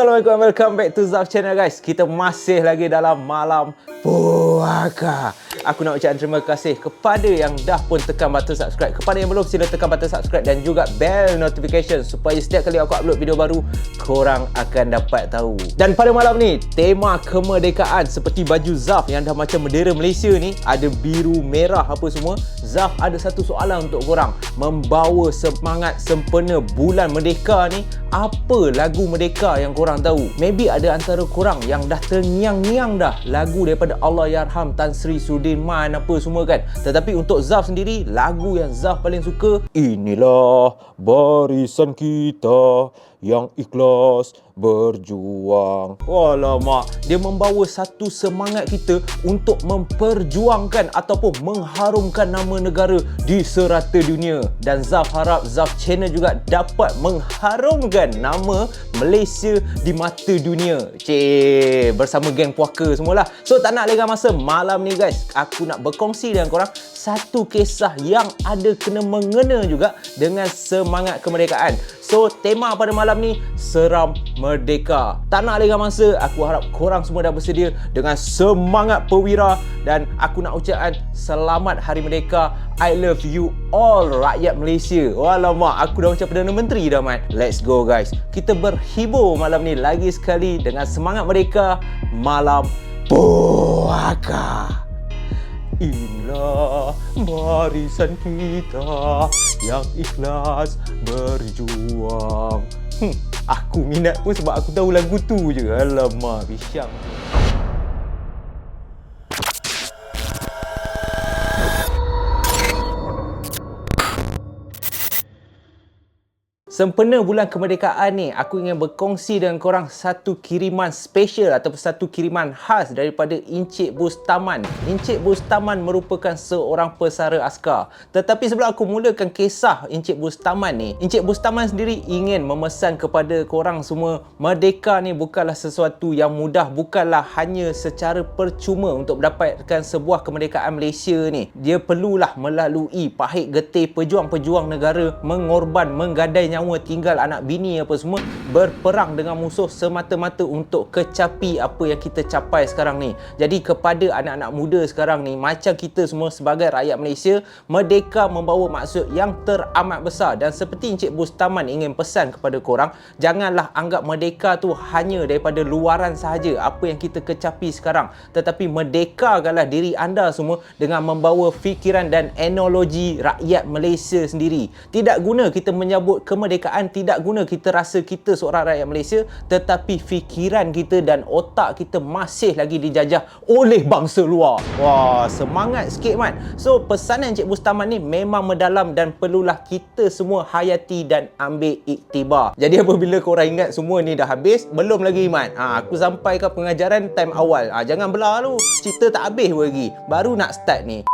Assalamualaikum and welcome back to Zaf Channel guys. Kita masih lagi dalam malam puaka. Aku nak ucapkan terima kasih kepada yang dah pun tekan button subscribe. Kepada yang belum, sila tekan button subscribe dan juga bell notification supaya setiap kali aku upload video baru, korang akan dapat tahu. Dan pada malam ni, tema kemerdekaan seperti baju Zaf yang dah macam bendera Malaysia ni, ada biru, merah apa semua. Zaf ada satu soalan untuk korang. Membawa semangat sempena bulan Merdeka ni, apa lagu Merdeka yang korang tahu? Maybe ada antara korang yang dah terngiang-ngiang dah lagu daripada Allahyarham Tan Sri Sudirman apa semua kan. Tetapi untuk Zaf sendiri, lagu yang Zaf paling suka, inilah barisan kita yang ikhlas berjuang. Alamak, dia membawa satu semangat kita untuk memperjuangkan ataupun mengharumkan nama negara di serata dunia. Dan Zaf harap Zaf Channel juga dapat mengharumkan nama Malaysia di mata dunia. Bersama geng puaka semualah. So tak nak lengah masa, malam ni guys, aku nak berkongsi dengan korang satu kisah yang ada kena mengena juga dengan semangat kemerdekaan. So tema pada malam ni, seram merdeka. Tak nak lengah masa, aku harap korang semua dah bersedia dengan semangat perwira. Dan aku nak ucapkan selamat Hari Merdeka. I love you all rakyat Malaysia. Alamak, aku dah macam Perdana Menteri dah Mat. Let's go guys, kita berhibur malam ni lagi sekali dengan semangat merdeka malam puaka. Inilah barisan kita yang ikhlas berjuang. Aku minat pun sebab aku tahu lagu tu je. Alamak, bisyang. Sempena bulan kemerdekaan ni, aku ingin berkongsi dengan korang satu kiriman special ataupun satu kiriman khas daripada Encik Bustaman. Encik Bustaman merupakan seorang pesara askar. Tetapi sebelum aku mulakan kisah Encik Bustaman ni, Encik Bustaman sendiri ingin memesan kepada korang semua, merdeka ni bukanlah sesuatu yang mudah, bukanlah hanya secara percuma untuk mendapatkan sebuah kemerdekaan Malaysia ni. Dia perlulah melalui pahit getih pejuang-pejuang negara, mengorban, menggadai nyawa, tinggal anak bini apa semua, berperang dengan musuh semata-mata untuk kecapi apa yang kita capai sekarang ni. Jadi kepada anak-anak muda sekarang ni, macam kita semua sebagai rakyat Malaysia, merdeka membawa maksud yang teramat besar. Dan seperti Encik Bustaman ingin pesan kepada korang, janganlah anggap merdeka tu hanya daripada luaran sahaja apa yang kita kecapi sekarang, tetapi merdekakanlah diri anda semua dengan membawa fikiran dan analogi rakyat Malaysia sendiri. Tidak guna kita menyambut kemerdekaan, tidak guna kita rasa kita seorang rakyat Malaysia, tetapi fikiran kita dan otak kita masih lagi dijajah oleh bangsa luar. Wah, semangat sikit Mat. So pesanan Encik Bustaman ni memang mendalam dan perlulah kita semua hayati dan ambil iktibar. Jadi apabila korang ingat semua ni dah habis, belum lagi Mat, aku sampai ke pengajaran time awal. Jangan belah tu, cerita tak habis lagi, baru nak start ni.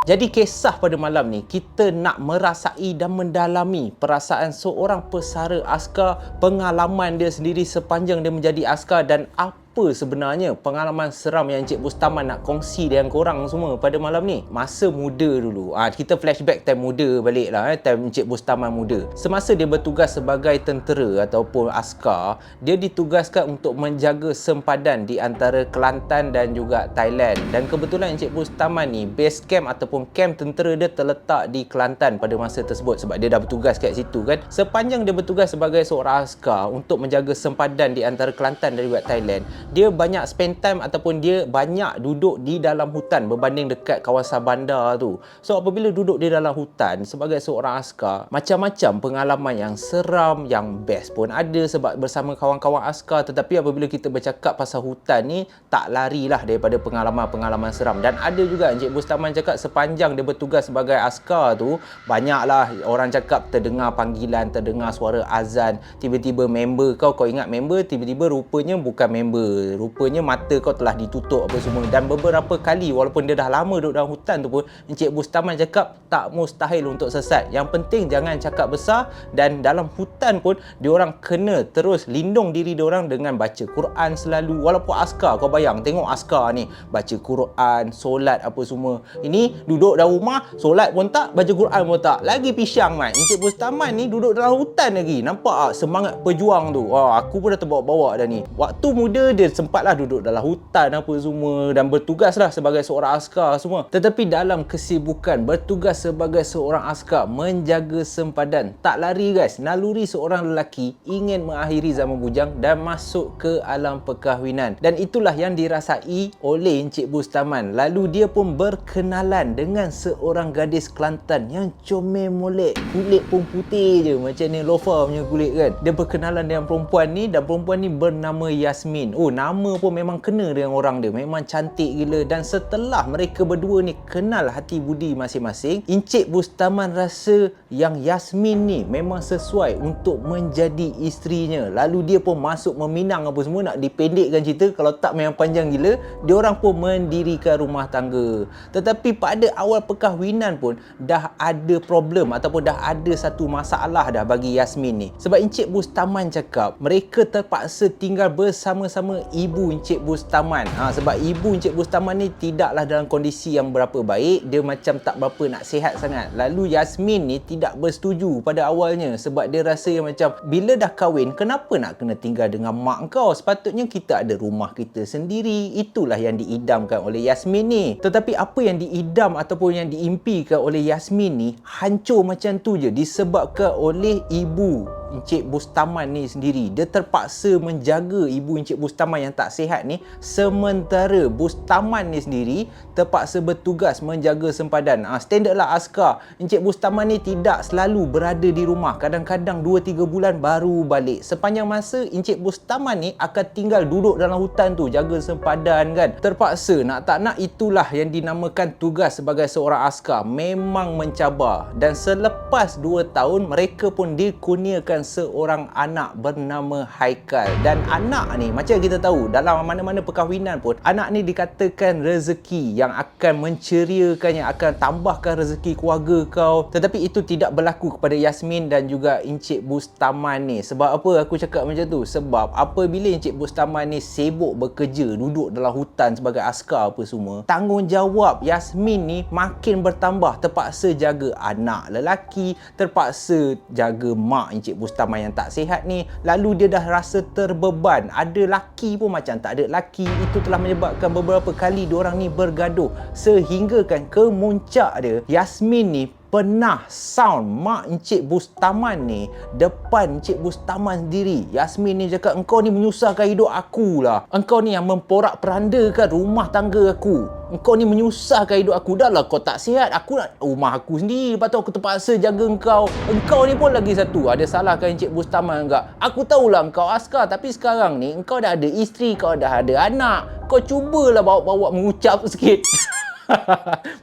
Jadi kisah pada malam ni, kita nak merasai dan mendalami perasaan seorang pesara askar, pengalaman dia sendiri sepanjang dia menjadi askar, dan apa sebenarnya pengalaman seram yang Encik Bustaman nak kongsi dengan korang semua pada malam ni. Masa muda dulu, kita flashback time muda balik lah, time Encik Bustaman muda. Semasa dia bertugas sebagai tentera ataupun askar, dia ditugaskan untuk menjaga sempadan di antara Kelantan dan juga Thailand. Dan kebetulan Encik Bustaman ni, base camp ataupun camp tentera dia terletak di Kelantan pada masa tersebut sebab dia dah bertugas kat situ kan. Sepanjang dia bertugas sebagai seorang askar untuk menjaga sempadan di antara Kelantan dan juga Thailand, dia banyak spend time ataupun dia banyak duduk di dalam hutan berbanding dekat kawasan bandar tu. So apabila duduk di dalam hutan sebagai seorang askar, macam-macam pengalaman yang seram, yang best pun ada sebab bersama kawan-kawan askar. Tetapi apabila kita bercakap pasal hutan ni, tak larilah daripada pengalaman-pengalaman seram. Dan ada juga Encik Bustaman cakap sepanjang dia bertugas sebagai askar tu, banyaklah orang cakap terdengar panggilan, terdengar suara azan, tiba-tiba member kau ingat member, tiba-tiba rupanya bukan member Rupanya mata kau telah ditutup apa semua. Dan beberapa kali walaupun dia dah lama duduk dalam hutan tu pun, Encik Bustaman cakap tak mustahil untuk sesat. Yang penting jangan cakap besar, dan dalam hutan pun diorang kena terus lindung diri diorang dengan baca Quran selalu. Walaupun askar, kau bayang tengok askar ni baca Quran, solat apa semua. Ini duduk dalam rumah, solat pun tak, baca Quran pun tak. Lagi pisang mat. Encik Bustaman ni duduk dalam hutan lagi. Nampak tak semangat pejuang tu? Aku pun dah terbawa-bawa dah ni. Waktu muda dia sempatlah duduk dalam hutan apa semua dan bertugaslah sebagai seorang askar semua. Tetapi dalam kesibukan bertugas sebagai seorang askar, menjaga sempadan, tak lari guys, naluri seorang lelaki ingin mengakhiri zaman bujang dan masuk ke alam perkahwinan. Dan itulah yang dirasai oleh Encik Bustaman. Lalu dia pun berkenalan dengan seorang gadis Kelantan yang comel molek, kulit pun putih je macam ni lofa punya kulit kan. Dia berkenalan dengan perempuan ni dan perempuan ni bernama Yasmin. Nama pun memang kena dengan orang dia, memang cantik gila. Dan setelah mereka berdua ni kenal hati budi masing-masing, Encik Bustaman rasa yang Yasmin ni memang sesuai untuk menjadi isterinya. Lalu dia pun masuk meminang apa semua. Nak dipendekkan cerita, kalau tak memang panjang gila, diorang pun mendirikan rumah tangga. Tetapi pada awal perkahwinan pun dah ada problem ataupun dah ada satu masalah dah bagi Yasmin ni. Sebab Encik Bustaman cakap mereka terpaksa tinggal bersama-sama ibu Encik Bustaman. Sebab ibu Encik Bustaman ni tidaklah dalam kondisi yang berapa baik. Dia macam tak berapa nak sihat sangat. Lalu Yasmin ni tidak bersetuju pada awalnya sebab dia rasa yang macam bila dah kahwin, kenapa nak kena tinggal dengan mak kau? Sepatutnya kita ada rumah kita sendiri. Itulah yang diidamkan oleh Yasmin ni. Tetapi apa yang diidam ataupun yang diimpikan oleh Yasmin ni hancur macam tu je disebabkan oleh ibu Encik Bustaman ni sendiri. Dia terpaksa menjaga ibu Encik Bustaman yang tak sihat ni, sementara Bustaman ni sendiri terpaksa bertugas menjaga sempadan. Standard lah askar. Encik Bustaman ni tidak selalu berada di rumah. Kadang-kadang 2-3 bulan baru balik. Sepanjang masa Encik Bustaman ni akan tinggal duduk dalam hutan tu, jaga sempadan kan. Terpaksa, nak tak nak itulah yang dinamakan tugas sebagai seorang askar. Memang mencabar. Dan selepas 2 tahun mereka pun dikurniakan seorang anak bernama Haikal. Dan anak ni macam kita tahu dalam mana-mana perkahwinan pun, anak ni dikatakan rezeki yang akan menceriakan, yang akan tambahkan rezeki keluarga kau. Tetapi itu tidak berlaku kepada Yasmin dan juga Encik Bustaman ni. Sebab apa aku cakap macam tu? Sebab apabila Encik Bustaman ni sibuk bekerja, duduk dalam hutan sebagai askar apa semua, tanggungjawab Yasmin ni makin bertambah. Terpaksa jaga anak lelaki, terpaksa jaga mak Encik Bustaman yang tak sihat ni. Lalu dia dah rasa terbeban. Ada laki pun macam tak ada laki. Itu telah menyebabkan beberapa kali diorang ni bergaduh. Sehingga kan kemuncak dia, Yasmin ni pernah sound mak Encik Bustaman ni depan Encik Bustaman sendiri. Yasmin ni cakap, engkau ni menyusahkan hidup aku lah. Engkau ni yang memporak-perandakan rumah tangga aku. Engkau ni menyusahkan hidup aku. Dah lah kau tak sihat, aku nak rumah aku sendiri. Lepas tu aku terpaksa jaga engkau. Engkau ni pun lagi satu, ada salahkan Encik Bustaman enggak? Aku tahulah engkau askar, tapi sekarang ni engkau dah ada isteri, kau dah ada anak. Kau cubalah bawa-bawa mengucap sikit.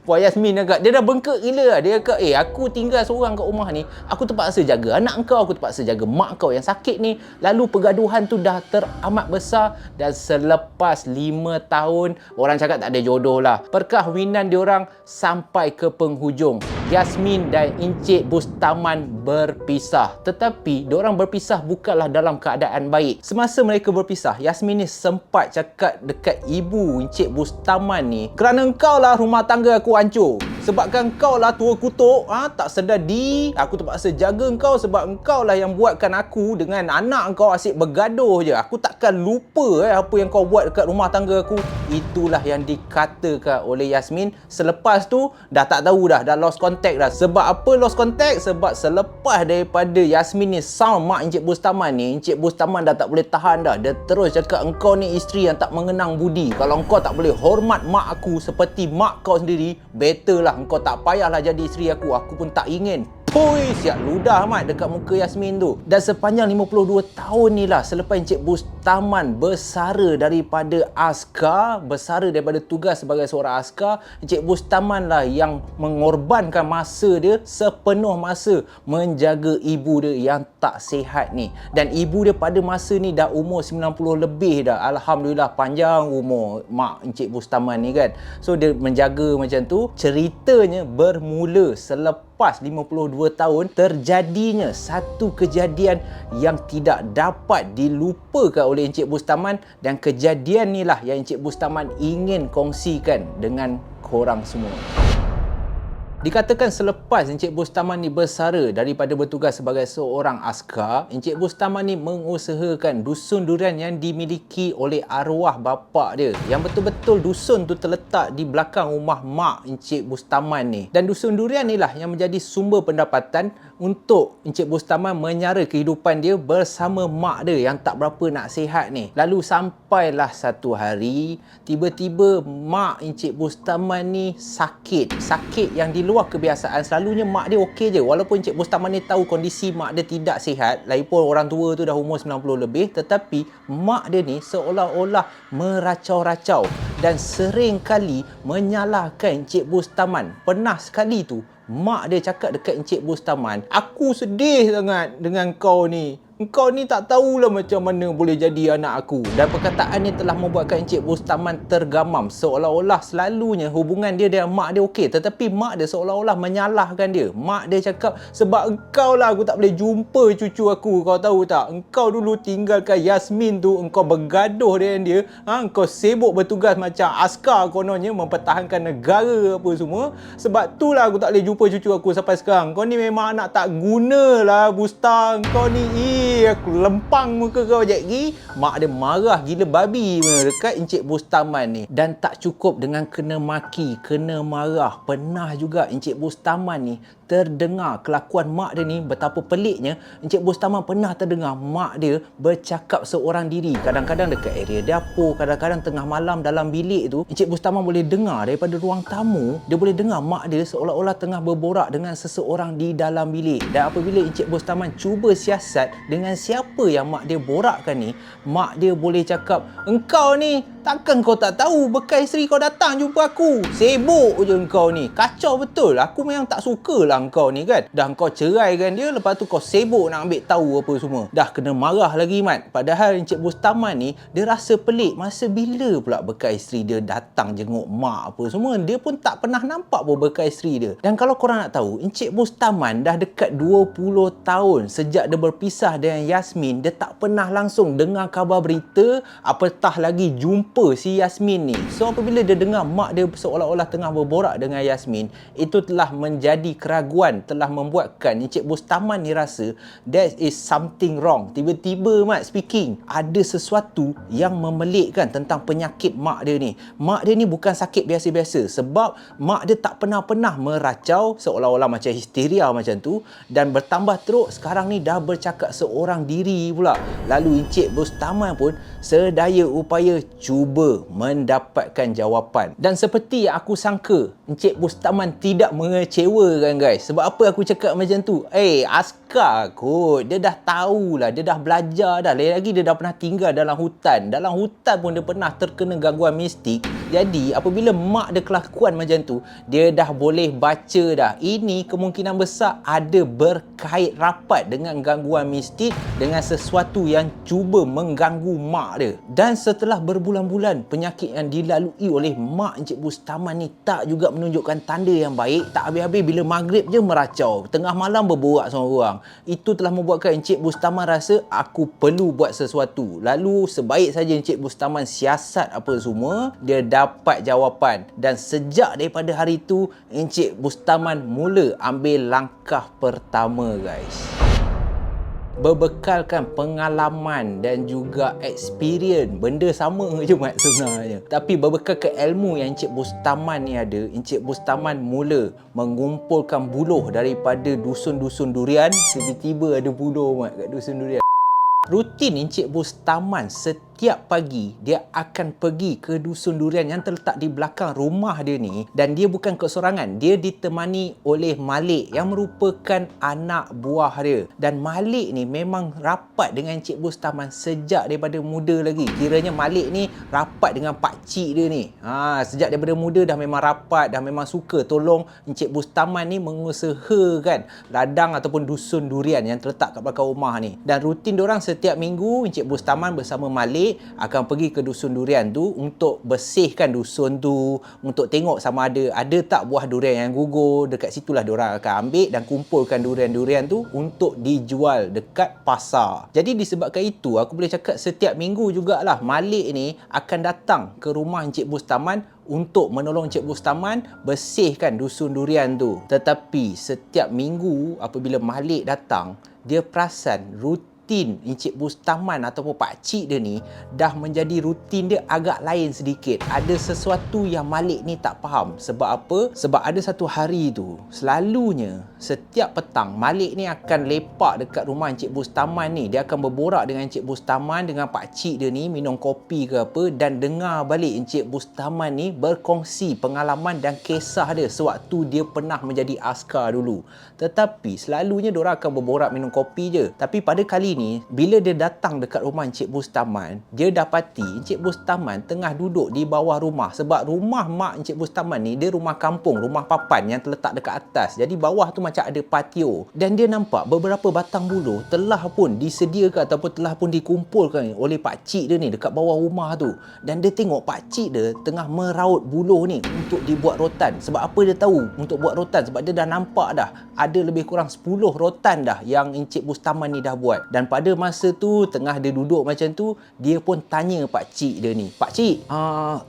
Puan Yasmin agak, dia dah bengkak gila lah. Dia kata, aku tinggal seorang kat rumah ni, aku terpaksa jaga anak kau, aku terpaksa jaga mak kau yang sakit ni. Lalu pergaduhan tu dah teramat besar. Dan selepas 5 tahun, orang cakap tak ada jodoh lah, perkahwinan diorang sampai ke penghujung. Yasmin dan Encik Bustaman berpisah. Tetapi diorang berpisah bukanlah dalam keadaan baik. Semasa mereka berpisah, Yasmin ni sempat cakap dekat ibu Encik Bustaman ni, kerana engkau lah rumah tangga aku hancur. Sebabkan engkau lah tua kutuk, tak sedar diri. Aku terpaksa jaga engkau sebab engkau lah yang buatkan aku dengan anak engkau asyik bergaduh je. Aku takkan lupa apa yang kau buat dekat rumah tangga aku. Itulah yang dikatakan oleh Yasmin. Selepas tu dah tak tahu dah lost contact dah. Sebab apa lost contact? Sebab selepas daripada Yasmin ni sound mak Encik Bustaman ni, Encik Bustaman dah tak boleh tahan dah. Dia terus cakap, engkau ni isteri yang tak mengenang budi. Kalau engkau tak boleh hormat mak aku seperti mak kau sendiri, better lah engkau tak payahlah jadi isteri aku. Aku pun tak ingin. Pui, siap ludah mat dekat muka Yasmin tu. Dan sepanjang 52 tahun ni lah, selepas Encik Bustaman bersara daripada askar, bersara daripada tugas sebagai seorang askar, Encik Bustaman lah yang mengorbankan masa dia, sepenuh masa menjaga ibu dia yang tak sihat ni. Dan ibu dia pada masa ni dah umur 90 lebih dah. Alhamdulillah panjang umur mak Encik Bustaman ni kan. So dia menjaga macam tu. Ceritanya bermula selepas 52 tahun terjadinya satu kejadian yang tidak dapat dilupakan oleh Encik Bustaman, dan kejadian ni lah yang Encik Bustaman ingin kongsikan dengan korang semua. Dikatakan selepas Encik Bustaman ni bersara daripada bertugas sebagai seorang askar, Encik Bustaman ni mengusahakan dusun durian yang dimiliki oleh arwah bapa dia. Yang betul-betul dusun tu terletak di belakang rumah mak Encik Bustaman ni. Dan dusun durian ni lah yang menjadi sumber pendapatan untuk Encik Bustaman menyara kehidupan dia bersama mak dia yang tak berapa nak sihat ni. Lalu sampailah satu hari, tiba-tiba mak Encik Bustaman ni sakit. Sakit yang di luar kebiasaan. Selalunya mak dia okey je. Walaupun Encik Bustaman ni tahu kondisi mak dia tidak sihat, lagipun orang tua tu dah umur 90 lebih, tetapi mak dia ni seolah-olah meracau-racau dan sering kali menyalahkan Encik Bustaman. Pernah sekali tu mak dia cakap dekat Encik Bustaman, "Aku sedih sangat dengan kau ni. Engkau ni tak tahulah macam mana boleh jadi anak aku." Dan perkataan ni telah membuatkan Encik Bustaman tergamam. Seolah-olah selalunya hubungan dia dengan mak dia okey, tetapi mak dia seolah-olah menyalahkan dia. Mak dia cakap, "Sebab engkau lah aku tak boleh jumpa cucu aku, kau tahu tak? Engkau dulu tinggalkan Yasmin tu, engkau bergaduh dengan dia, engkau sibuk bertugas macam askar kononnya, mempertahankan negara apa semua. Sebab tu lah aku tak boleh jumpa cucu aku sampai sekarang. Kau ni memang anak tak guna lah, Busta. Kau ni aku lempang muka kau je lagi." Mak dia marah gila babi dekat Encik Bustaman ni. Dan tak cukup dengan kena maki, kena marah, pernah juga Encik Bustaman ni terdengar kelakuan mak dia ni betapa peliknya. Encik Bustaman pernah terdengar mak dia bercakap seorang diri. Kadang-kadang dekat area dapur, kadang-kadang tengah malam dalam bilik tu, Encik Bustaman boleh dengar daripada ruang tamu, dia boleh dengar mak dia seolah-olah tengah berborak dengan seseorang di dalam bilik. Dan apabila Encik Bustaman cuba siasat dengan siapa yang mak dia borakkan ni, mak dia boleh cakap, "Engkau ni, takkan kau tak tahu bekas isteri kau datang jumpa aku? Sibuk je engkau ni. Kacau betul. Aku memang tak sukalah engkau ni kan. Dah kau ceraikan dia, lepas tu kau sibuk nak ambil tahu apa semua." Dah kena marah lagi Mat. Padahal Encik Bustaman ni, dia rasa pelik. Masa bila pula bekas isteri dia datang jenguk mak apa semua? Dia pun tak pernah nampak pun bekas isteri dia. Dan kalau korang nak tahu, Encik Bustaman dah dekat 20 tahun sejak dia berpisah dengan Yasmin. Dia tak pernah langsung dengar khabar berita, apatah lagi jumpa si Yasmin ni. So apabila dia dengar mak dia seolah-olah tengah berborak dengan Yasmin, itu telah menjadi keraguan, telah membuatkan Encik Bustaman ni rasa there is something wrong. Tiba-tiba Mat speaking, ada sesuatu yang memelikkan tentang penyakit mak dia ni. Mak dia ni bukan sakit biasa-biasa, sebab mak dia tak pernah-pernah meracau, seolah-olah macam histeria macam tu, dan bertambah teruk sekarang ni dah bercakap seorang diri pula. Lalu Encik Bustaman pun sedaya upaya cuba mendapatkan jawapan. Dan seperti yang aku sangka, Encik Bustaman tidak mengecewakan guys. Sebab apa aku cakap macam tu? Askar kot. Dia dah tahulah, dia dah belajar dah. Lagi dia dah pernah tinggal dalam hutan. Dalam hutan pun dia pernah terkena gangguan mistik. Jadi apabila mak dia kelakuan macam tu, dia dah boleh baca dah. Ini kemungkinan besar ada berkait rapat dengan gangguan mistik, dengan sesuatu yang cuba mengganggu mak dia. Dan setelah berbulan-bulan penyakit yang dilalui oleh mak Encik Bustaman ni tak juga menunjukkan tanda yang baik, tak habis-habis bila maghrib je meracau, tengah malam berborak sama orang. Itu telah membuatkan Encik Bustaman rasa aku perlu buat sesuatu. Lalu sebaik saja Encik Bustaman siasat apa semua, dia dapat jawapan. Dan sejak daripada hari itu, Encik Bustaman mula ambil langkah pertama guys. Berbekalkan pengalaman dan juga experience, benda sama je Mat sebenarnya, tapi berbekalkan ilmu yang Encik Bustaman ni ada, Encik Bustaman mula mengumpulkan buluh daripada dusun-dusun durian. Tiba-tiba ada buluh Mat kat dusun durian. Rutin Encik Bustaman setiap pagi dia akan pergi ke dusun durian yang terletak di belakang rumah dia ni, dan dia bukan kesorangan, dia ditemani oleh Malik yang merupakan anak buah dia. Dan Malik ni memang rapat dengan Encik Bustaman sejak daripada muda lagi. Kiranya Malik ni rapat dengan pak cik dia ni. Sejak daripada muda dah memang rapat, dah memang suka tolong Encik Bustaman ni mengusahakan ladang ataupun dusun durian yang terletak kat belakang rumah ni. Dan rutin diorang setiap minggu Encik Bustaman bersama Malik akan pergi ke dusun durian tu untuk bersihkan dusun tu, untuk tengok sama ada tak buah durian yang gugur. Dekat situlah diorang akan ambil dan kumpulkan durian-durian tu untuk dijual dekat pasar. Jadi disebabkan itu, aku boleh cakap setiap minggu jugalah Malik ni akan datang ke rumah Encik Bustaman untuk menolong Encik Bustaman bersihkan dusun durian tu. Tetapi setiap minggu apabila Malik datang, dia perasan rutin Encik Bustaman ataupun pak cik dia ni dah menjadi rutin dia agak lain sedikit. Ada sesuatu yang Malik ni tak faham. Sebab apa? Sebab ada satu hari tu, selalunya setiap petang Malik ni akan lepak dekat rumah Encik Bustaman ni. Dia akan berborak dengan Encik Bustaman, dengan pak cik dia ni, minum kopi ke apa, dan dengar balik Encik Bustaman ni berkongsi pengalaman dan kisah dia sewaktu dia pernah menjadi askar dulu. Tetapi selalunya diorang akan berborak minum kopi je. Tapi pada kali ni, bila dia datang dekat rumah Encik Bustaman, dia dapati Encik Bustaman tengah duduk di bawah rumah. Sebab rumah mak Encik Bustaman ni, dia rumah kampung, rumah papan yang terletak dekat atas. Jadi bawah tu macam ada patio. Dan dia nampak beberapa batang buluh telah pun disediakan ataupun telah pun dikumpulkan oleh pak cik dia ni dekat bawah rumah tu. Dan dia tengok pak cik dia tengah meraut buluh ni untuk dibuat rotan. Sebab apa dia tahu untuk buat rotan? Sebab dia dah nampak dah ada lebih kurang 10 rotan dah yang Encik Bustaman ni dah buat. Dan pada masa tu, tengah dia duduk macam tu, dia pun tanya pak cik dia ni, "Pak cik,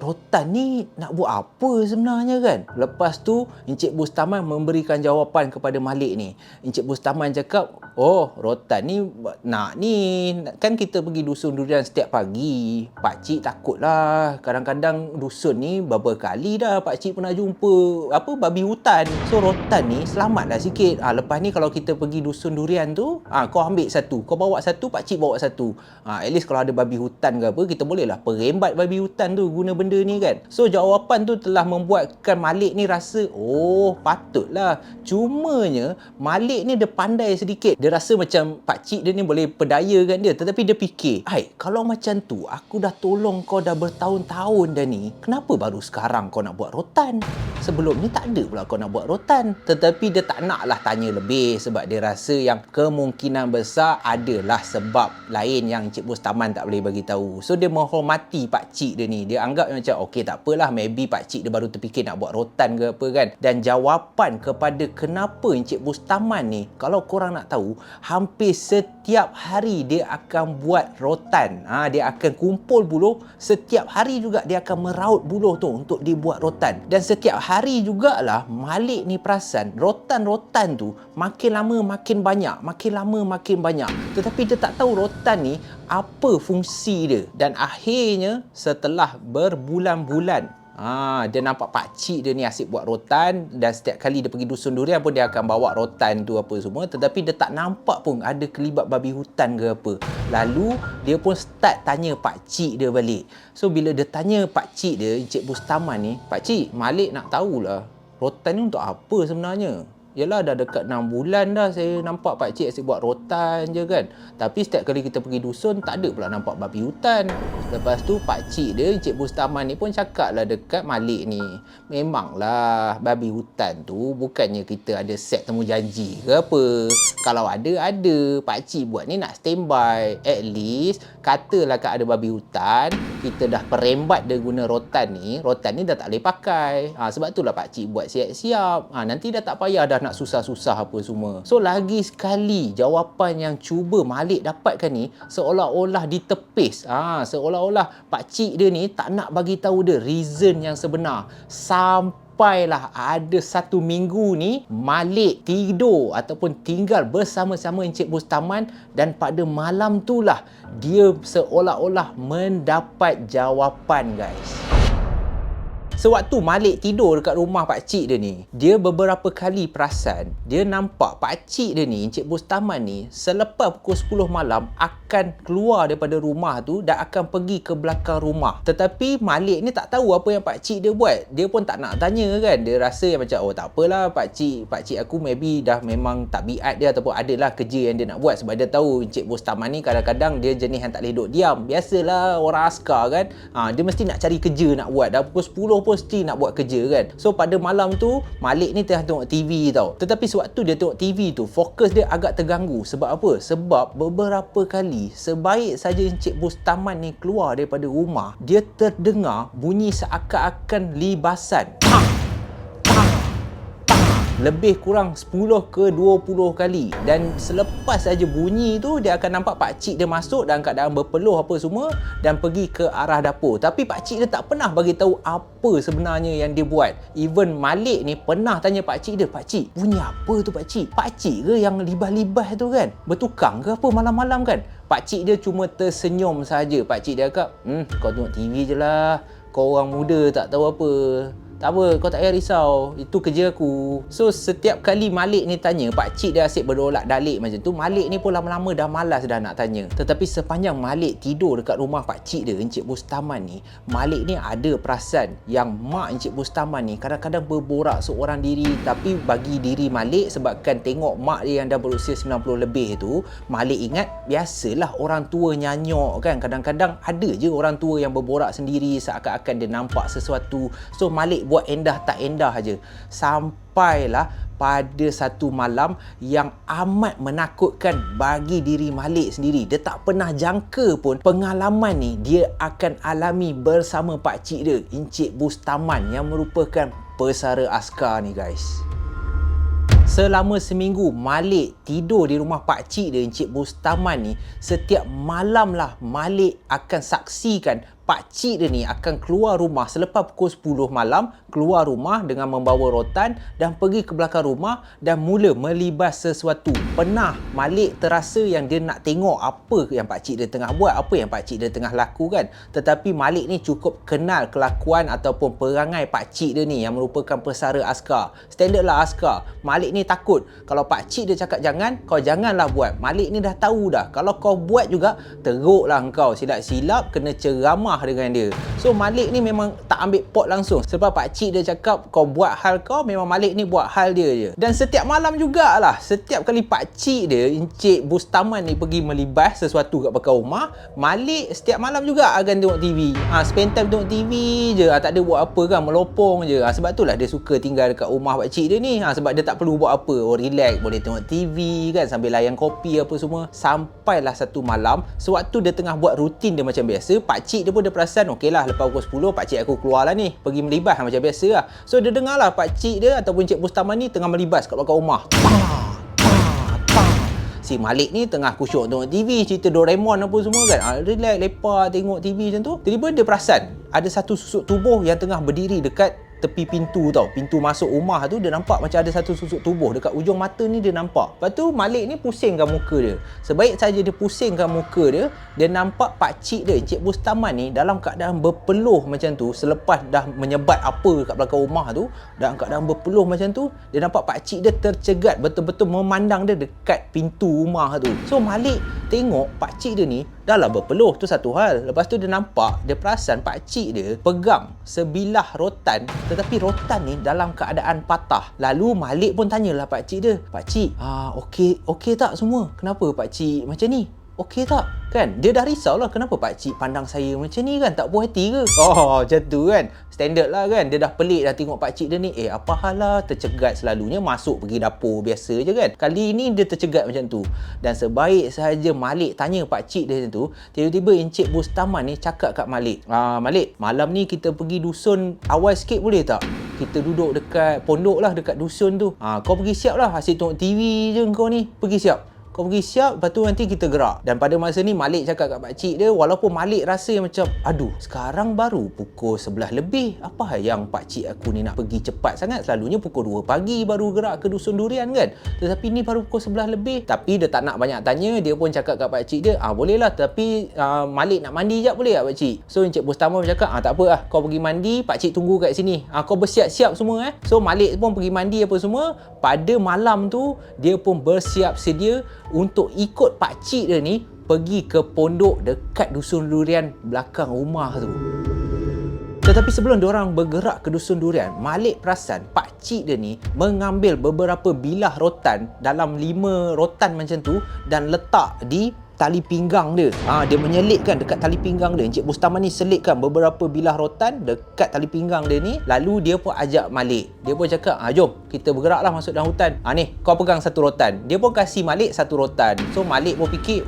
rotan ni nak buat apa sebenarnya kan?" Lepas tu Encik Bustaman memberikan jawapan kepada Malik ni. Encik Bustaman cakap, "Oh, rotan ni nak ni, kan kita pergi dusun durian setiap pagi. Pak cik takutlah kadang-kadang dusun ni beberapa kali dah pak cik pernah jumpa babi hutan. So rotan ni selamatlah sikit. Lepas ni kalau kita pergi dusun durian tu, kau ambil satu, kau bawa satu, pak cik bawa satu. At least kalau ada babi hutan ke apa, kita bolehlah perembat babi hutan tu guna benda ni kan." So jawapan tu telah membuatkan Malik ni rasa, oh patutlah. Cumanya Malik ni dia pandai sedikit. Dia rasa macam pak cik dia ni boleh perdayakan dia. Tetapi dia fikir, kalau macam tu, aku dah tolong kau dah bertahun-tahun dah ni, kenapa baru sekarang kau nak buat rotan? Sebelum ni tak ada pula kau nak buat rotan. Tetapi dia tak naklah tanya lebih sebab dia rasa yang kemungkinan besar adalah sebab lain yang Encik Bustaman tak boleh bagi tahu. So dia menghormati pak cik dia ni. Dia anggap macam okey, tak apalah, maybe pak cik dia baru terfikir nak buat rotan ke apa kan. Dan jawapan kepada kenapa Encik Bustaman ni, kalau korang nak tahu, hampir setiap hari dia akan buat rotan. Dia akan kumpul buluh, setiap hari juga dia akan meraut buluh tu untuk dibuat rotan. Dan setiap hari jugalah Malik ni perasan rotan-rotan tu makin lama makin banyak, makin lama makin banyak. Tetapi dia tak tahu rotan ni apa fungsi dia. Dan akhirnya setelah berbulan-bulan, dia nampak pak cik dia ni asyik buat rotan, dan setiap kali dia pergi dusun durian pun dia akan bawa rotan tu apa semua. Tetapi dia tak nampak pun ada kelibat babi hutan ke apa. Lalu dia pun start tanya pak cik dia balik. So bila dia tanya pak cik dia, Encik Bustaman ni, "Pak cik, Malik nak tahulah, rotan ni untuk apa sebenarnya? Yalah, dah dekat 6 bulan dah saya nampak pak cik asyik buat rotan je kan. Tapi setiap kali kita pergi dusun, tak ada pula nampak babi hutan." Lepas tu pak cik dia, Encik Bustaman ni pun cakap lah dekat Malik ni, "Memanglah babi hutan tu bukannya kita ada set temu janji ke apa. Kalau ada. Pak cik buat ni nak standby. At least katalah kat ada babi hutan, kita dah perembat dia guna rotan ni dah tak boleh pakai. Sebab itulah pak cik buat siap-siap. Nanti dah tak payah dah nak susah-susah apa semua." So lagi sekali jawapan yang cuba Malik dapatkan ni seolah-olah ditepis. Seolah-olah pak cik dia ni tak nak bagi tahu dia reason yang sebenar. Sampailah ada satu minggu ni Malik tidur ataupun tinggal bersama-sama Encik Bustaman, dan pada malam tulah dia seolah-olah mendapat jawapan, guys. Sewaktu Malik tidur dekat rumah pakcik dia ni, dia beberapa kali perasan dia nampak pakcik dia ni, Encik Bustaman ni, selepas pukul 10 malam akan keluar daripada rumah tu dan akan pergi ke belakang rumah. Tetapi Malik ni tak tahu apa yang pakcik dia buat. Dia pun tak nak tanya kan. Dia rasa yang macam, oh tak apalah, pakcik aku maybe dah memang tabiat dia ataupun adalah kerja yang dia nak buat. Sebab dia tahu Encik Bustaman ni kadang-kadang dia jenis yang tak boleh duduk diam. Biasalah orang askar kan. Dia mesti nak cari kerja nak buat. Dah pukul 10 pun mesti nak buat kerja kan. So pada malam tu Malik ni tengah tengok TV tau. Tetapi sewaktu dia tengok TV tu, fokus dia agak terganggu. Sebab apa? Sebab beberapa kali sebaik saja Encik Bustaman ni keluar daripada rumah, dia terdengar bunyi seakan-akan libasan. Lebih kurang 10 ke 20 kali. Dan selepas saja bunyi tu, dia akan nampak pakcik dia masuk dalam keadaan berpeluh apa semua dan pergi ke arah dapur. Tapi pakcik dia tak pernah bagi tahu apa sebenarnya yang dia buat. Even Malik ni pernah tanya pakcik dia, "Pakcik, bunyi apa tu pakcik? Pakcik ke yang libas-libas tu kan? Bertukang ke apa malam-malam kan?" Pakcik dia cuma tersenyum saja. Pakcik dia cakap, "Kau tengok TV je lah. Kau orang muda tak tahu apa. Tak apa, kau tak payah risau. Itu kerja aku." So, setiap kali Malik ni tanya, pakcik dia asyik berdolak-dalik macam tu, Malik ni pun lama-lama dah malas dah nak tanya. Tetapi sepanjang Malik tidur dekat rumah pakcik dia, Encik Bustaman ni, Malik ni ada perasan yang mak Encik Bustaman ni kadang-kadang berborak seorang diri. Tapi bagi diri Malik, sebabkan tengok mak dia yang dah berusia 90 lebih tu, Malik ingat biasalah orang tua nyanyok kan. Kadang-kadang ada je orang tua yang berborak sendiri seakan-akan dia nampak sesuatu. So, Malik buat endah tak endah aja. Sampailah pada satu malam yang amat menakutkan bagi diri Malik sendiri. Dia tak pernah jangka pun pengalaman ni dia akan alami bersama pakcik dia, Encik Bustaman, yang merupakan pesara askar ni guys. Selama seminggu Malik tidur di rumah pakcik dia, Encik Bustaman ni, setiap malam lah Malik akan saksikan pakcik dia ni akan keluar rumah selepas pukul 10 malam, keluar rumah dengan membawa rotan dan pergi ke belakang rumah dan mula melibas sesuatu. Pernah Malik terasa yang dia nak tengok apa yang pakcik dia tengah buat, apa yang pakcik dia tengah lakukan. Tetapi Malik ni cukup kenal kelakuan ataupun perangai pakcik dia ni yang merupakan pesara askar. Standard lah askar. Malik ni takut kalau pakcik dia cakap jangan, kau janganlah buat. Malik ni dah tahu dah, kalau kau buat juga teruklah kau, silap-silap kena ceramah dengan dia. So Malik ni memang tak ambil pot langsung. Sebab pakcik dia cakap kau buat hal kau, memang Malik ni buat hal dia je. Dan setiap malam jugalah, setiap kali pakcik dia, Encik Bustaman ni pergi melibas sesuatu kat belakang rumah, Malik setiap malam juga akan tengok TV. Spend time tengok TV je. Tak ada buat apa kan, melopong je. Sebab itulah dia suka tinggal dekat rumah pakcik dia ni. Sebab dia tak perlu buat apa. Oh, relax, boleh tengok TV kan sambil layan kopi apa semua. Sampailah satu malam, sewaktu dia tengah buat rutin dia macam biasa, pakcik dia pun dia perasan, okey lah, lepas pukul 10 pakcik aku keluar lah ni, pergi melibas macam biasa lah. So dia dengar lah pakcik dia ataupun Encik Bustaman ni tengah melibas kat belakang rumah. Si Malik ni tengah kusyuk tengok TV, cerita Doraemon apa semua kan. Relax, lepak tengok TV macam tu. Tiba-tiba dia perasan ada satu susuk tubuh yang tengah berdiri dekat tepi pintu tau. Pintu masuk rumah tu dia nampak macam ada satu susuk tubuh dekat ujung mata ni, dia nampak. Lepas tu Malik ni pusingkan muka dia. Sebaik saja dia pusingkan muka dia, dia nampak pakcik dia, Encik Bustaman ni, dalam keadaan berpeluh macam tu. Selepas dah menyebat apa kat belakang rumah tu, dalam keadaan berpeluh macam tu, dia nampak pakcik dia tercegat, betul-betul memandang dia dekat pintu rumah tu. So Malik tengok pakcik dia ni dah lah berpeluh, tu satu hal. Lepas tu dia nampak, dia perasan pakcik dia pegang sebilah rotan, tetapi rotan ni dalam keadaan patah. Lalu Malik pun tanyalah pakcik dia, "Pakcik, okey tak semua? Kenapa pakcik macam ni? Okey tak?" Kan? Dia dah risaulah, kenapa pakcik pandang saya macam ni kan? Tak puas hati ke? Oh, macam tu kan? Standard lah kan? Dia dah pelik dah tengok pakcik dia ni. Apa hal lah? Tercegat, selalunya masuk pergi dapur biasa je kan? Kali ni dia tercegat macam tu. Dan sebaik sahaja Malik tanya pakcik dia macam tu, tiba-tiba Encik Bustaman ni cakap kat Malik, "Malik, malam ni kita pergi dusun awal sikit boleh tak? Kita duduk dekat pondok lah, dekat dusun tu. Kau pergi siap lah, asyik tengok TV je kau ni. Pergi siap." Kau pergi siap, lepas tu nanti kita gerak. Dan pada masa ni Malik cakap kat pakcik dia, walaupun Malik rasa macam, aduh, sekarang baru pukul 11 lebih. Apa yang pakcik aku ni nak pergi cepat sangat? Selalunya pukul 2 pagi baru gerak ke Dusun Durian kan. Tetapi ni baru pukul 11 lebih. Tapi dia tak nak banyak tanya, dia pun cakap kat pakcik dia, boleh lah, tapi Malik nak mandi jap boleh tak pakcik? So Encik Bustamam cakap, tak apa lah, kau pergi mandi, pakcik tunggu kat sini. Kau bersiap-siap semua. So Malik pun pergi mandi apa semua. Pada malam tu, dia pun bersiap sedia untuk ikut pakcik dia ni pergi ke pondok dekat Dusun Durian belakang rumah tu. Tetapi sebelum diorang bergerak ke Dusun Durian, Malik perasan pakcik dia ni mengambil beberapa bilah rotan dalam 5 rotan macam tu dan letak di tali pinggang dia. Dia menyelitkan dekat tali pinggang dia. Encik Bustaman ni selitkan beberapa bilah rotan dekat tali pinggang dia ni. Lalu dia pun ajak Malik. Dia pun cakap, jom kita bergeraklah masuk dalam hutan. Ni kau pegang satu rotan. Dia pun kasih Malik satu rotan. So Malik pun fikir,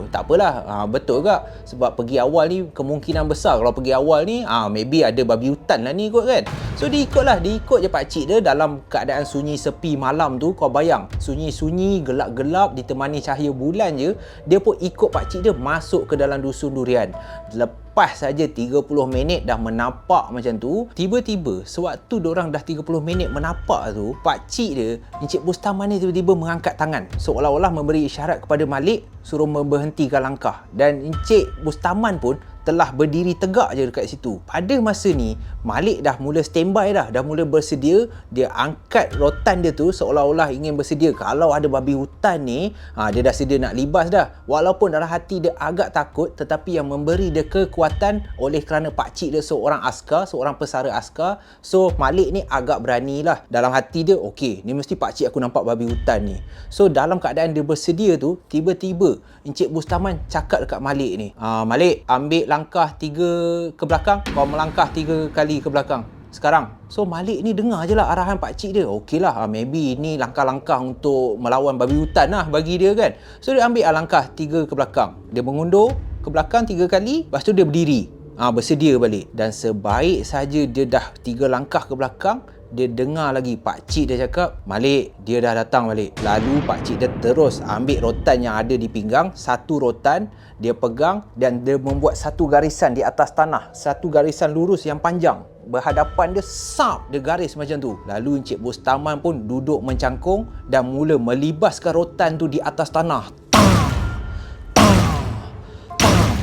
tak apalah. Betul ke? Sebab pergi awal ni kemungkinan besar kalau pergi awal ni maybe ada babi hutan lah ni kot kan. So dia ikutlah. Dia ikut je pakcik dia dalam keadaan sunyi sepi malam tu. Kau bayang, sunyi-sunyi, gelap-gelap, ditemani cahaya bulan je. Dia pun ikut pakcik dia masuk ke dalam Dusun Durian. Lepas saja 30 minit dah menapak macam tu, tiba-tiba sewaktu diorang dah 30 minit menapak tu, pakcik dia, Encik Bustaman ni tiba-tiba mengangkat tangan seolah-olah memberi isyarat kepada Malik suruh memberhentikan langkah. Dan Encik Bustaman pun telah berdiri tegak je dekat situ. Pada masa ni, Malik dah mula standby dah mula bersedia. Dia angkat rotan dia tu seolah-olah ingin bersedia. Kalau ada babi hutan ni, dia dah sedia nak libas dah. Walaupun dalam hati dia agak takut, tetapi yang memberi dia kekuatan oleh kerana pakcik dia seorang askar, seorang pesara askar. So, Malik ni agak berani lah. Dalam hati dia, okey, ni mesti pakcik aku nampak babi hutan ni. So, dalam keadaan dia bersedia tu, tiba-tiba Encik Bustaman cakap dekat Malik ni, Malik, ambil langkah 3 ke belakang, kau melangkah 3 kali ke belakang sekarang. So Malik ni dengar je lah arahan pakcik dia. Okey lah, maybe ni langkah-langkah untuk melawan babi hutan lah bagi dia kan. So dia ambil langkah 3 ke belakang. Dia mengundur ke belakang 3 kali, lepas tu dia berdiri, bersedia balik. Dan sebaik saja dia dah 3 langkah ke belakang, dia dengar lagi pakcik dia cakap, Malik, dia dah datang balik. Lalu pakcik dia terus ambil rotan yang ada di pinggang, satu rotan dia pegang dan dia membuat satu garisan di atas tanah, satu garisan lurus yang panjang. Berhadapan dia, sap, dia garis macam tu. Lalu Encik Bustaman pun duduk mencangkung dan mula melibaskan rotan tu di atas tanah.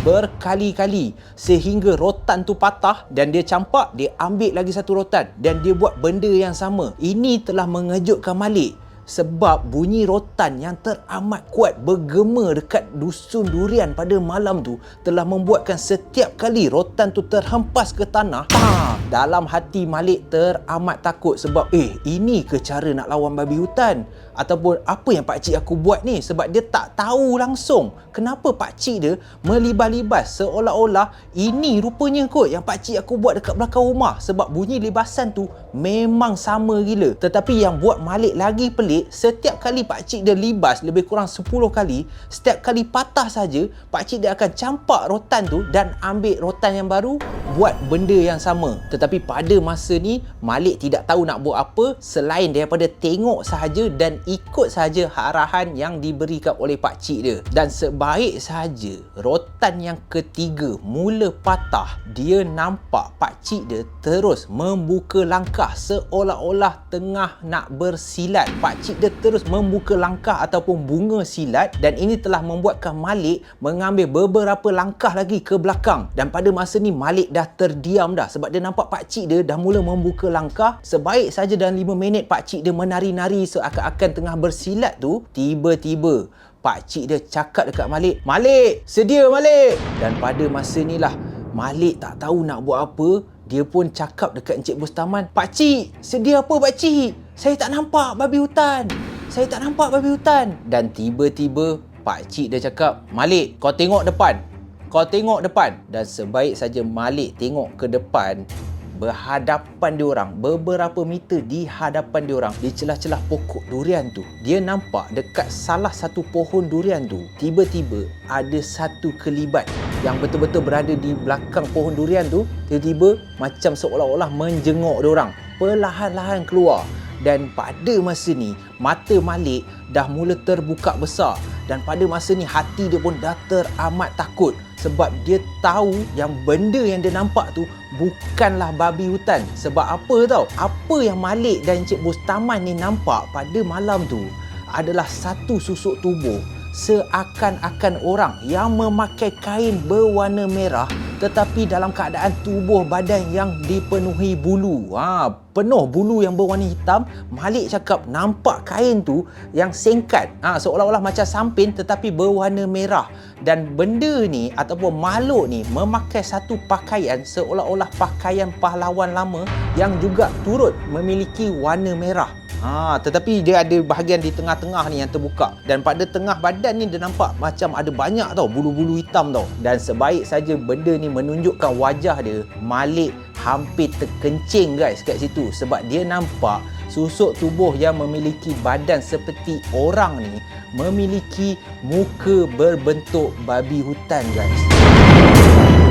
Berkali-kali sehingga rotan tu patah dan dia campak, dia ambil lagi satu rotan dan dia buat benda yang sama. Ini telah mengejutkan Malik sebab bunyi rotan yang teramat kuat bergema dekat Dusun Durian pada malam tu telah membuatkan setiap kali rotan tu terhempas ke tanah, dalam hati Malik teramat takut sebab ini ke cara nak lawan babi hutan? Ataupun apa yang pakcik aku buat ni? Sebab dia tak tahu langsung kenapa pakcik dia melibas-libas seolah-olah ini rupanya kot yang pakcik aku buat dekat belakang rumah. Sebab bunyi libasan tu memang sama gila. Tetapi yang buat Malik lagi pelik, setiap kali pakcik dia libas lebih kurang 10 kali, setiap kali patah saja, pakcik dia akan campak rotan tu dan ambil rotan yang baru, buat benda yang sama. Tetapi pada masa ni Malik tidak tahu nak buat apa selain daripada tengok sahaja dan ikut sahaja arahan yang diberikan oleh pakcik dia. Dan sebaik sahaja rotan yang ketiga mula patah, dia nampak pakcik dia terus membuka langkah seolah-olah tengah nak bersilat. Pakcik dia terus membuka langkah ataupun bunga silat dan ini telah membuatkan Malik mengambil beberapa langkah lagi ke belakang. Dan pada masa ni Malik dah terdiam dah sebab dia nampak pakcik dia dah mula membuka langkah. Sebaik saja dalam 5 minit pakcik dia menari-nari seakan-akan tengah bersilat tu, tiba-tiba pakcik dia cakap dekat Malik, Malik, sedia Malik. Dan pada masa ni lah Malik tak tahu nak buat apa. Dia pun cakap dekat Encik Bustaman, Pakcik, sedia apa pakcik? Saya tak nampak babi hutan. Saya tak nampak babi hutan. Dan tiba-tiba pakcik dia cakap, Malik, kau tengok depan. Kau tengok depan. Dan sebaik saja Malik tengok ke depan, berhadapan diorang, beberapa meter di hadapan diorang, di celah-celah pokok durian tu, dia nampak dekat salah satu pohon durian tu, tiba-tiba ada satu kelibat yang betul-betul berada di belakang pohon durian tu, tiba-tiba macam seolah-olah menjenguk diorang, perlahan-lahan keluar. Dan pada masa ni mata Malik dah mula terbuka besar Dan pada masa ni hati dia pun dah teramat takut sebab dia tahu yang benda yang dia nampak tu bukanlah babi hutan. Sebab apa tahu? Apa yang Malik dan Encik Bustaman ni nampak pada malam tu adalah satu susuk tubuh seakan-akan orang yang memakai kain berwarna merah tetapi dalam keadaan tubuh badan yang dipenuhi bulu. Penuh bulu yang berwarna hitam. Malik cakap nampak kain tu yang singkat, seolah-olah macam sampin tetapi berwarna merah. Dan benda ni ataupun makhluk ni memakai satu pakaian seolah-olah pakaian pahlawan lama yang juga turut memiliki warna merah. Tetapi dia ada bahagian di tengah-tengah ni yang terbuka. Dan pada tengah badan ni dia nampak macam ada banyak tau bulu-bulu hitam tau. Dan sebaik saja benda ni menunjukkan wajah dia, Malik hampir terkencing guys kat situ. Sebab dia nampak susuk tubuh yang memiliki badan seperti orang ni memiliki muka berbentuk babi hutan guys.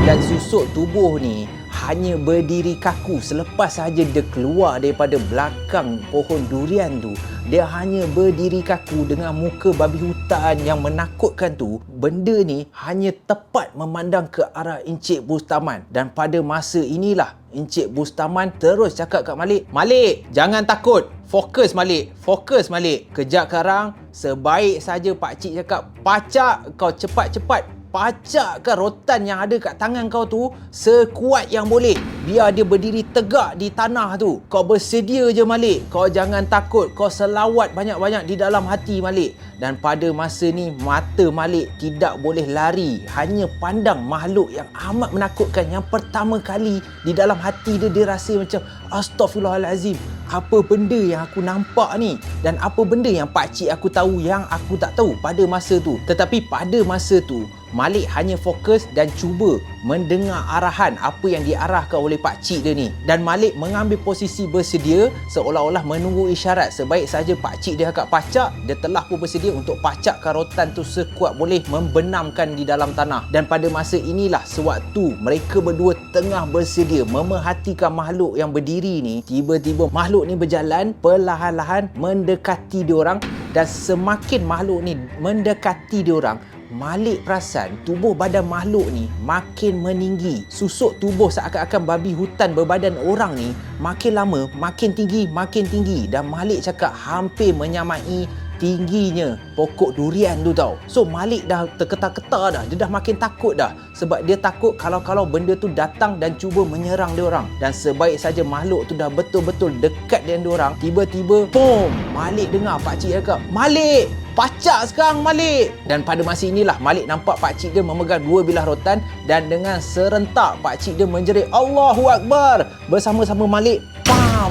Dan susuk tubuh ni hanya berdiri kaku selepas saja dia keluar daripada belakang pohon durian tu. Dia hanya berdiri kaku dengan muka babi hutan yang menakutkan tu. Benda ni hanya tepat memandang ke arah Encik Bustaman. Dan pada masa inilah Encik Bustaman terus cakap kat Malik, "Malik, jangan takut. Fokus Malik. Fokus Malik. Kejap sekarang sebaik saja pakcik cakap, pacak kau cepat-cepat. Pacakkan rotan yang ada kat tangan kau tu sekuat yang boleh. Biar dia berdiri tegak di tanah tu. Kau bersedia je Malik. Kau jangan takut. Kau selawat banyak-banyak di dalam hati Malik." Dan pada masa ni mata Malik tidak boleh lari. Hanya pandang makhluk yang amat menakutkan yang pertama kali di dalam hati dia. Dia rasa macam astaghfirullahalazim. Apa benda yang aku nampak ni? Dan apa benda yang pakcik aku tahu yang aku tak tahu pada masa tu? Tetapi pada masa tu Malik hanya fokus dan cuba mendengar arahan apa yang diarahkan oleh pakcik dia ni. Dan Malik mengambil posisi bersedia seolah-olah menunggu isyarat. Sebaik saja pakcik dia cakap pacak, dia telah pun bersedia untuk pacakkan rotan tu sekuat boleh membenamkan di dalam tanah. Dan pada masa inilah sewaktu mereka berdua tengah bersedia memerhatikan makhluk yang berdiri ni, tiba-tiba makhluk ni berjalan perlahan-lahan mendekati diorang. Dan semakin makhluk ni mendekati diorang, Malik perasan tubuh badan makhluk ni makin meninggi. Susuk tubuh seakan-akan babi hutan berbadan orang ni makin lama makin tinggi. Dan Malik cakap hampir menyamai tingginya pokok durian tu tau. So Malik dah terketar-ketar dah. Dia dah makin takut dah. Sebab dia takut kalau benda tu datang dan cuba menyerang dia orang. Dan sebaik saja makhluk tu dah betul-betul dekat dengan dia orang, tiba-tiba boom, Malik dengar pakcik cakap, "Malik, pacak sekarang Malik." Dan pada masa inilah Malik nampak pakcik dia memegang dua bilah rotan. Dan dengan serentak pakcik dia menjerit Allahu Akbar. Bersama-sama Malik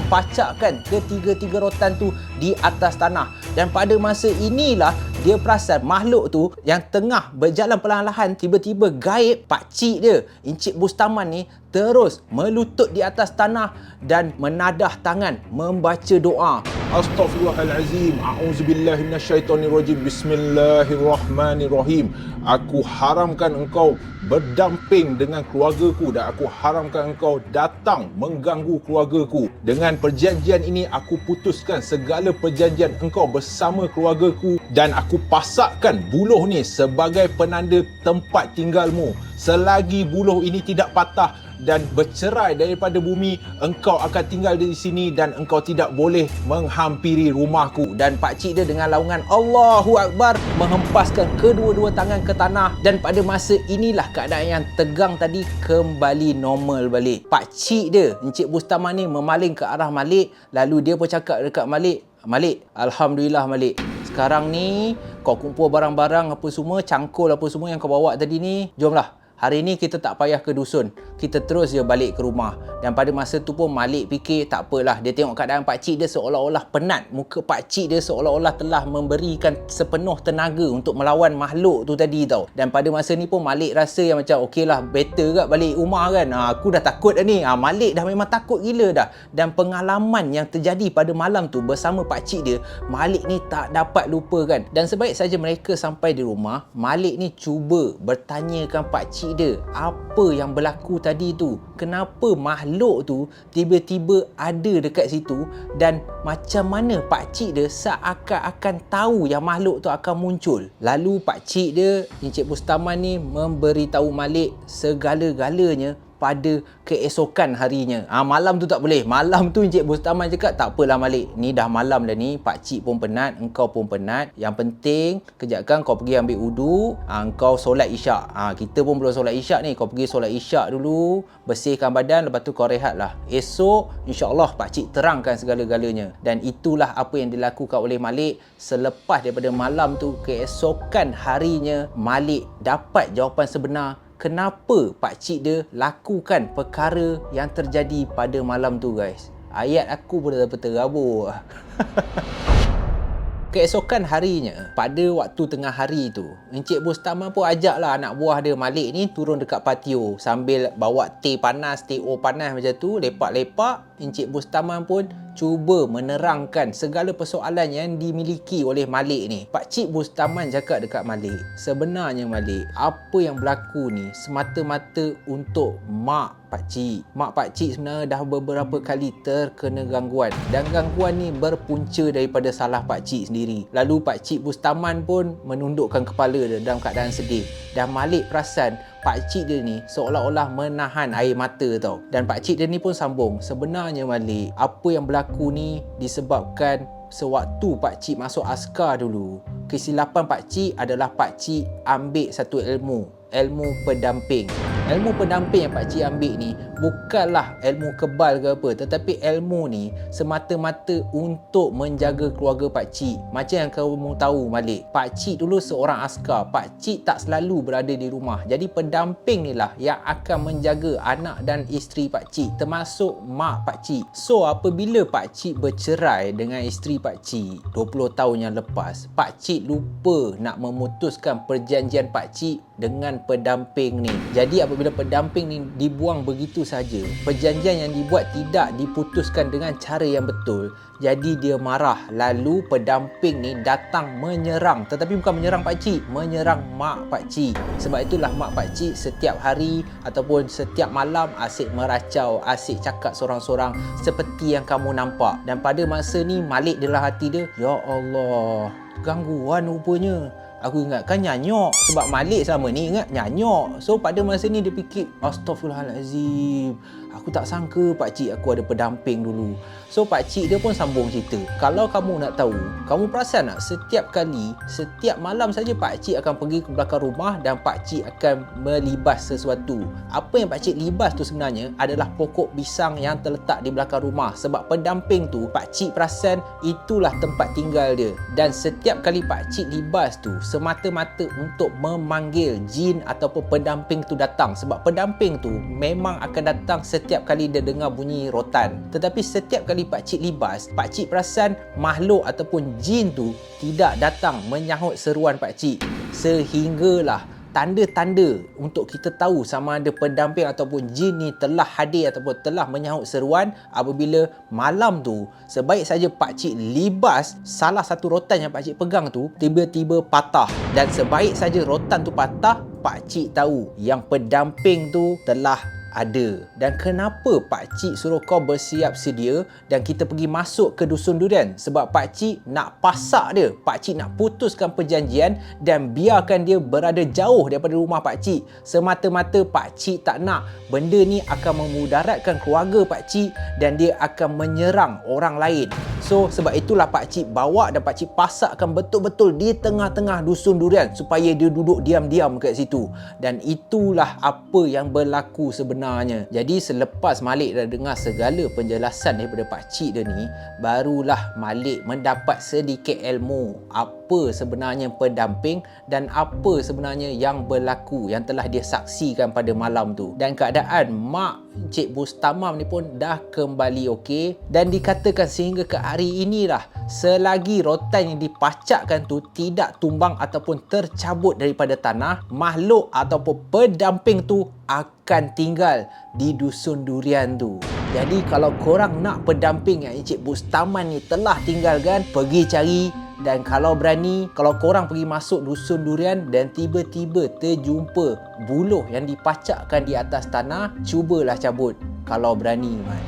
pacakkan ketiga-tiga rotan tu di atas tanah. Dan pada masa inilah dia perasan makhluk tu yang tengah berjalan perlahan-lahan tiba-tiba gaib. Pakcik dia, Encik Bustaman ni, terus melutut di atas tanah dan menadah tangan membaca doa. Astaghfirullahalazim. A'udzubillahi minasyaitonirrajim. Bismillahirrahmanirrahim. Aku haramkan engkau berdamping dengan keluargaku dan aku haramkan engkau datang mengganggu keluargaku. Dengan perjanjian ini aku putuskan segala perjanjian engkau bersama keluargaku dan aku pasakkan buluh ni sebagai penanda tempat tinggalmu. Selagi buluh ini tidak patah dan bercerai daripada bumi, engkau akan tinggal di sini dan engkau tidak boleh menghampiri rumahku. Dan pakcik dia dengan laungan Allahu Akbar menghempaskan kedua-dua tangan ke tanah. Dan pada masa inilah keadaan yang tegang tadi kembali normal balik. Pakcik dia, Encik Bustaman ni, memaling ke arah Malik. Lalu dia pun cakap dekat Malik, "Malik, Alhamdulillah Malik. Sekarang ni kau kumpul barang-barang apa semua, cangkul apa semua yang kau bawa tadi ni. Jomlah. Hari ni kita tak payah ke dusun. Kita terus je balik ke rumah." Dan pada masa tu pun Malik fikir tak apalah. Dia tengok keadaan pakcik dia seolah-olah penat. Muka pakcik dia seolah-olah telah memberikan sepenuh tenaga untuk melawan makhluk tu tadi tau. Dan pada masa ni pun Malik rasa yang macam okey lah, better kat balik rumah kan. Aku dah takut dah ni. Malik dah memang takut gila dah. Dan pengalaman yang terjadi pada malam tu bersama pakcik dia, Malik ni tak dapat lupakan. Dan sebaik saja mereka sampai di rumah, Malik ni cuba bertanyakan pakcik dia apa yang berlaku tadi tu. Kenapa makhluk makhluk tu tiba-tiba ada dekat situ, dan macam mana pakcik dia seakan-akan tahu yang makhluk tu akan muncul. Lalu pakcik dia, Encik Bustaman ni, memberitahu Malik segala-galanya pada keesokan harinya. Malam tu tak boleh. Malam tu Encik Bustaman cakap, tak apalah Malik, ni dah malam dah ni, pakcik pun penat, engkau pun penat. Yang penting, kejap kan kau pergi ambil wudu, engkau solat isyak. Kita pun belum solat isyak ni, kau pergi solat isyak dulu, bersihkan badan, lepas tu kau rehat lah. Esok, insyaAllah pakcik terangkan segala-galanya. Dan itulah apa yang dilakukan oleh Malik. Selepas daripada malam tu, keesokan harinya, Malik dapat jawapan sebenar kenapa pakcik dia lakukan perkara yang terjadi pada malam tu, guys. Ayat aku pun dah terabur. Keesokan harinya, pada waktu tengah hari tu, Encik Bustaman pun ajaklah anak buah dia Malik ni turun dekat patio sambil bawa teh panas, teh o panas macam tu, lepak-lepak. Encik Bustaman pun cuba menerangkan segala persoalan yang dimiliki oleh Malik ni. Pakcik Bustaman cakap dekat Malik, sebenarnya Malik, apa yang berlaku ni semata-mata untuk mak pakcik. Mak pakcik sebenarnya dah beberapa kali terkena gangguan, dan gangguan ni berpunca daripada salah pakcik sendiri. Lalu pakcik Bustaman pun menundukkan kepala dia dalam keadaan sedih, dan Malik perasan pakcik dia ni seolah-olah menahan air mata tau. Dan pakcik dia ni pun sambung, sebenarnya Malik, apa yang berlaku ni disebabkan sewaktu pakcik masuk askar dulu, kesilapan pakcik adalah pakcik ambil satu ilmu pendamping. Ilmu pendamping yang pakcik ambil ni bukanlah ilmu kebal ke apa, tetapi ilmu ni semata-mata untuk menjaga keluarga pakcik. Macam yang kamu tahu Malik, pakcik dulu seorang askar, pakcik tak selalu berada di rumah. Jadi pendamping ni lah yang akan menjaga anak dan isteri pakcik, termasuk mak pakcik. So apabila pakcik bercerai dengan isteri pakcik 20 tahun yang lepas, pakcik lupa nak memutuskan perjanjian pakcik dengan pendamping ni. Jadi apabila pendamping ni dibuang begitu saja, perjanjian yang dibuat tidak diputuskan dengan cara yang betul, jadi dia marah. Lalu pendamping ni datang menyerang, tetapi bukan menyerang pakcik, menyerang mak pakcik. Sebab itulah mak pakcik setiap hari ataupun setiap malam asyik meracau, asyik cakap sorang-sorang seperti yang kamu nampak. Dan pada masa ni Malik dalam hati dia, ya Allah, gangguan rupanya. Aku ingatkan nyanyok, sebab Malik selama ni ingat nyanyok. So pada masa ni dia fikir, Astaghfirullahalazim, aku tak sangka pakcik aku ada pendamping dulu. So pakcik dia pun sambung cerita, kalau kamu nak tahu, kamu perasan tak, setiap kali, setiap malam saja pakcik akan pergi ke belakang rumah dan pakcik akan melibas sesuatu. Apa yang pakcik libas tu sebenarnya adalah pokok pisang yang terletak di belakang rumah. Sebab pendamping tu, pakcik perasan itulah tempat tinggal dia. Dan setiap kali pakcik libas tu semata-mata untuk memanggil jin ataupun pendamping tu datang. Sebab pendamping tu memang akan datang setiap kali dia dengar bunyi rotan. Tetapi setiap kali pakcik libas, pakcik perasan makhluk ataupun jin tu tidak datang menyahut seruan pakcik. Sehinggalah tanda-tanda untuk kita tahu sama ada pendamping ataupun jin ni telah hadir ataupun telah menyahut seruan apabila malam tu, sebaik saja pakcik libas, salah satu rotan yang pakcik pegang tu tiba-tiba patah. Dan sebaik saja rotan tu patah, pakcik tahu yang pendamping tu telah ada. Dan kenapa pakcik suruh kau bersiap sedia dan kita pergi masuk ke dusun durian? Sebab pakcik nak pasak dia, pakcik nak putuskan perjanjian dan biarkan dia berada jauh daripada rumah pakcik. Semata-mata pakcik tak nak benda ni akan memudaratkan keluarga pakcik dan dia akan menyerang orang lain. So sebab itulah pakcik bawa dan pakcik pasakkan betul-betul di tengah-tengah dusun durian supaya dia duduk diam-diam kat situ. Dan itulah apa yang berlaku sebenarnya. Jadi selepas Malik dah dengar segala penjelasan daripada pakcik dia ni, barulah Malik mendapat sedikit ilmu apa sebenarnya pendamping dan apa sebenarnya yang berlaku yang telah dia saksikan pada malam tu. Dan keadaan mak Encik Bustamam ni pun dah kembali okey, dan dikatakan sehingga ke hari inilah selagi rotan yang dipacakkan tu tidak tumbang ataupun tercabut daripada tanah, makhluk ataupun pendamping tu akan tinggal di dusun durian tu. Jadi kalau korang nak pendamping yang Encik Bustaman ni telah tinggalkan, pergi cari. Dan kalau berani, kalau korang pergi masuk dusun durian dan tiba-tiba terjumpa buluh yang dipacakkan di atas tanah, cubalah cabut. kalau berani, man.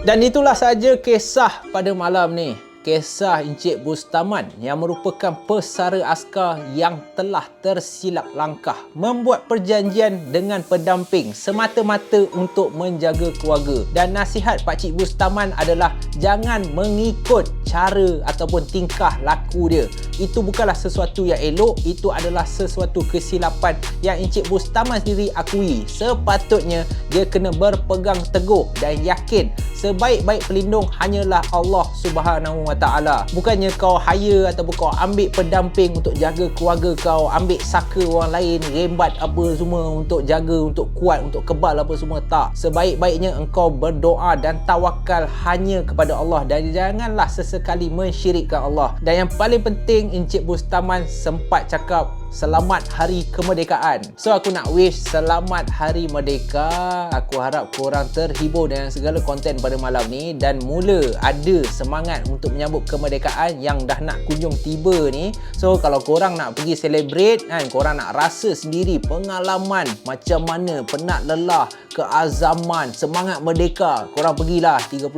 Dan itulah saja kisah pada malam ni. Kisah Encik Bustaman yang merupakan pesara askar yang telah tersilap langkah membuat perjanjian dengan pendamping semata-mata untuk menjaga keluarga. Dan nasihat Pakcik Bustaman adalah jangan mengikut cara ataupun tingkah laku dia. Itu bukanlah sesuatu yang elok, itu adalah sesuatu kesilapan yang Encik Bustaman sendiri akui. Sepatutnya dia kena berpegang teguh dan yakin sebaik-baik pelindung hanyalah Allah Subhanahu Wa Taala. Bukannya kau hire ataupun kau ambil pendamping untuk jaga keluarga kau, ambil saka orang lain, rembat apa semua untuk jaga, untuk kuat, untuk kebal apa semua. Tak. Sebaik-baiknya engkau berdoa dan tawakal hanya kepada Allah dan janganlah sesekali mensyirikkan Allah. Dan yang paling penting, Encik Bustaman sempat cakap selamat Hari Kemerdekaan. So aku nak wish selamat Hari Merdeka. Aku harap korang terhibur dengan segala konten pada malam ni dan mula ada semangat untuk menyambut kemerdekaan yang dah nak kunjung tiba ni. So kalau korang nak pergi celebrate kan, korang nak rasa sendiri pengalaman macam mana penat lelah, keazaman, semangat merdeka, korang pergilah 31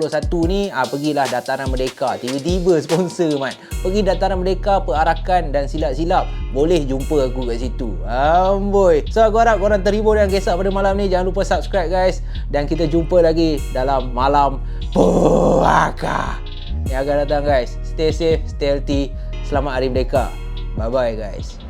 ni, pergilah Dataran Merdeka. Tiba-tiba sponsor man, pergi Dataran Merdeka, perarakan dan silap-silap, boleh jumpa aku kat situ. Amboi. So aku harap korang terhibur dengan kisah pada malam ni. Jangan lupa subscribe guys, dan kita jumpa lagi dalam malam puaka yang akan datang guys. Stay safe, stay healthy. Selamat Hari Merdeka. Bye bye guys.